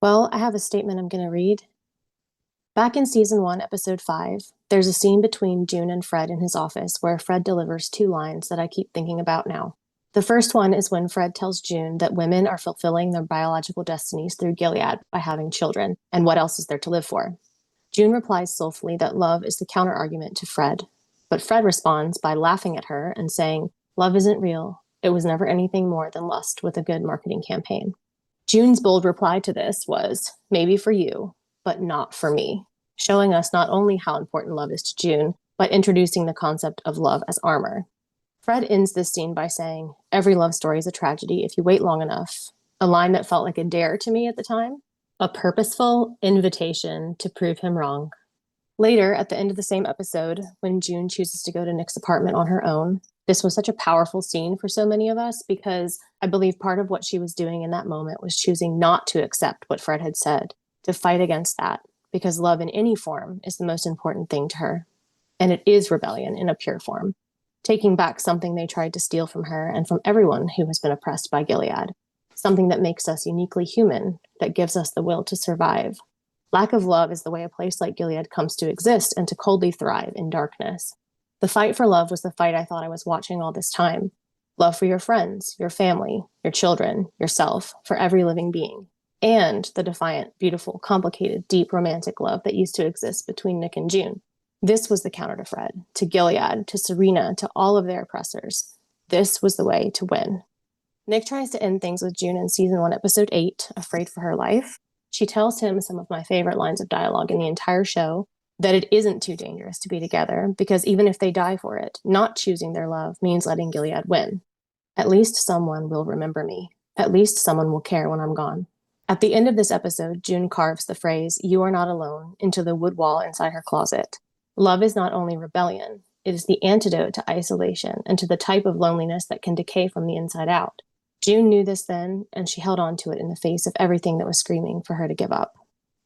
Well, I have a statement I'm going to read. Back in season 1, episode 5, there's a scene between June and Fred in his office where Fred delivers two lines that I keep thinking about now. The first one is when Fred tells June that women are fulfilling their biological destinies through Gilead by having children, and what else is there to live for? June replies soulfully that love is the counterargument to Fred, but Fred responds by laughing at her and saying, "Love isn't real. It was never anything more than lust with a good marketing campaign." June's bold reply to this was, "Maybe for you, but not for me," showing us not only how important love is to June, but introducing the concept of love as armor. Fred ends this scene by saying, "Every love story is a tragedy if you wait long enough," a line that felt like a dare to me at the time, a purposeful invitation to prove him wrong. Later, at the end of the same episode, when June chooses to go to Nick's apartment on her own, this was such a powerful scene for so many of us because I believe part of what she was doing in that moment was choosing not to accept what Fred had said, to fight against that, because love in any form is the most important thing to her. And it is rebellion in a pure form, taking back something they tried to steal from her and from everyone who has been oppressed by Gilead, something that makes us uniquely human, that gives us the will to survive. Lack of love is the way a place like Gilead comes to exist and to coldly thrive in darkness. The fight for love was the fight I thought I was watching all this time. Love for your friends, your family, your children, yourself, for every living being. And the defiant, beautiful, complicated, deep romantic love that used to exist between Nick and June. This was the counter to Fred, to Gilead, to Serena, to all of their oppressors. This was the way to win. Nick tries to end things with June in season 1, episode 8, Afraid for Her Life. She tells him some of my favorite lines of dialogue in the entire show, that it isn't too dangerous to be together, because even if they die for it, not choosing their love means letting Gilead win. At least someone will remember me. At least someone will care when I'm gone. At the end of this episode, June carves the phrase, "You are not alone," into the wood wall inside her closet. Love is not only rebellion, it is the antidote to isolation and to the type of loneliness that can decay from the inside out. June knew this then, and she held on to it in the face of everything that was screaming for her to give up.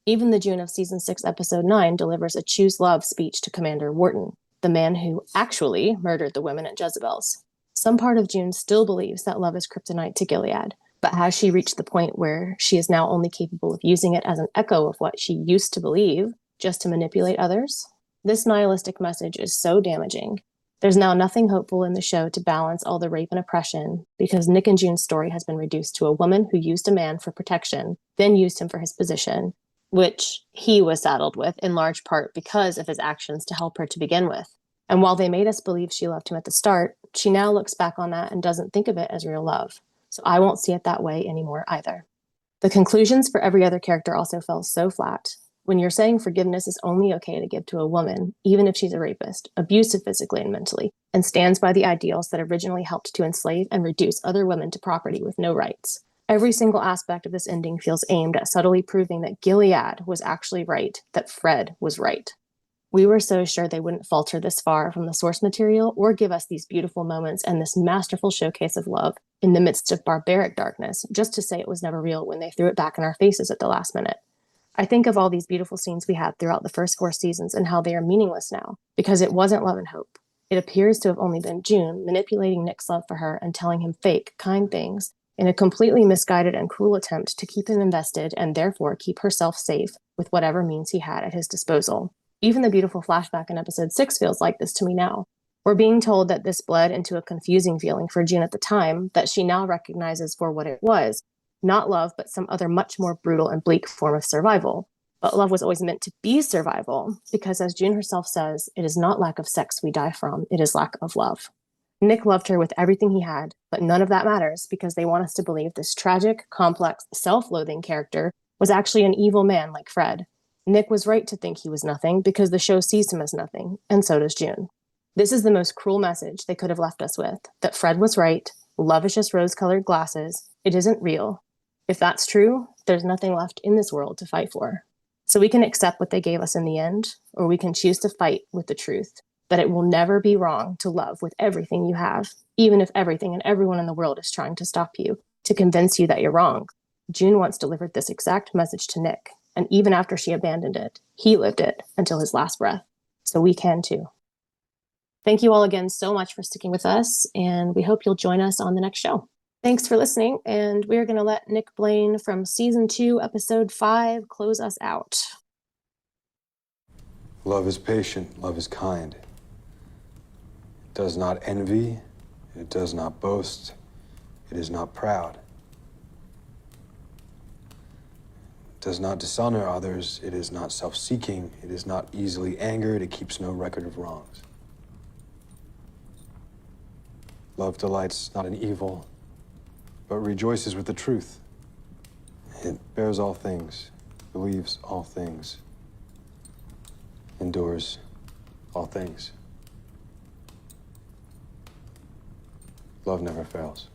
Even the June of season 6, episode 9 delivers a choose love speech to Commander Wharton, the man who actually murdered the women at Jezebel's. Some part of June still believes that love is kryptonite to Gilead, but has she reached the point where she is now only capable of using it as an echo of what she used to believe, just to manipulate others? This nihilistic message is so damaging. There's now nothing hopeful in the show to balance all the rape and oppression, because Nick and June's story has been reduced to a woman who used a man for protection, then used him for his position, which he was saddled with in large part because of his actions to help her to begin with. And while they made us believe she loved him at the start, she now looks back on that and doesn't think of it as real love. So I won't see it that way anymore either. The conclusions for every other character also fell so flat. When you're saying forgiveness is only okay to give to a woman, even if she's a rapist, abusive physically and mentally, and stands by the ideals that originally helped to enslave and reduce other women to property with no rights. Every single aspect of this ending feels aimed at subtly proving that Gilead was actually right, that Fred was right. We were so sure they wouldn't falter this far from the source material or give us these beautiful moments and this masterful showcase of love in the midst of barbaric darkness, just to say it was never real when they threw it back in our faces at the last minute. I think of all these beautiful scenes we had throughout the first 4 seasons and how they are meaningless now, because it wasn't love and hope. It appears to have only been June manipulating Nick's love for her and telling him fake, kind things in a completely misguided and cruel attempt to keep him invested and therefore keep herself safe with whatever means he had at his disposal. Even the beautiful flashback in episode 6 feels like this to me now. We're being told that this bled into a confusing feeling for June at the time that she now recognizes for what it was. Not love, but some other much more brutal and bleak form of survival. But love was always meant to be survival, because as June herself says, it is not lack of sex we die from, it is lack of love. Nick loved her with everything he had, but none of that matters because they want us to believe this tragic, complex, self-loathing character was actually an evil man like Fred. Nick was right to think he was nothing because the show sees him as nothing, and so does June. This is the most cruel message they could have left us with, that Fred was right, love is just rose-colored glasses, it isn't real. If that's true, there's nothing left in this world to fight for. So we can accept what they gave us in the end, or we can choose to fight with the truth that it will never be wrong to love with everything you have, even if everything and everyone in the world is trying to stop you, to convince you that you're wrong. June once delivered this exact message to Nick, and even after she abandoned it, he lived it until his last breath. So we can too. Thank you all again so much for sticking with us, and we hope you'll join us on the next show. Thanks for listening, and we're going to let Nick Blaine from season 2, episode 5, close us out. Love is patient, love is kind. It does not envy, it does not boast, it is not proud. It does not dishonor others, it is not self-seeking, it is not easily angered, it keeps no record of wrongs. Love delights not in evil, but rejoices with the truth. It bears all things, believes all things, endures all things. Love never fails.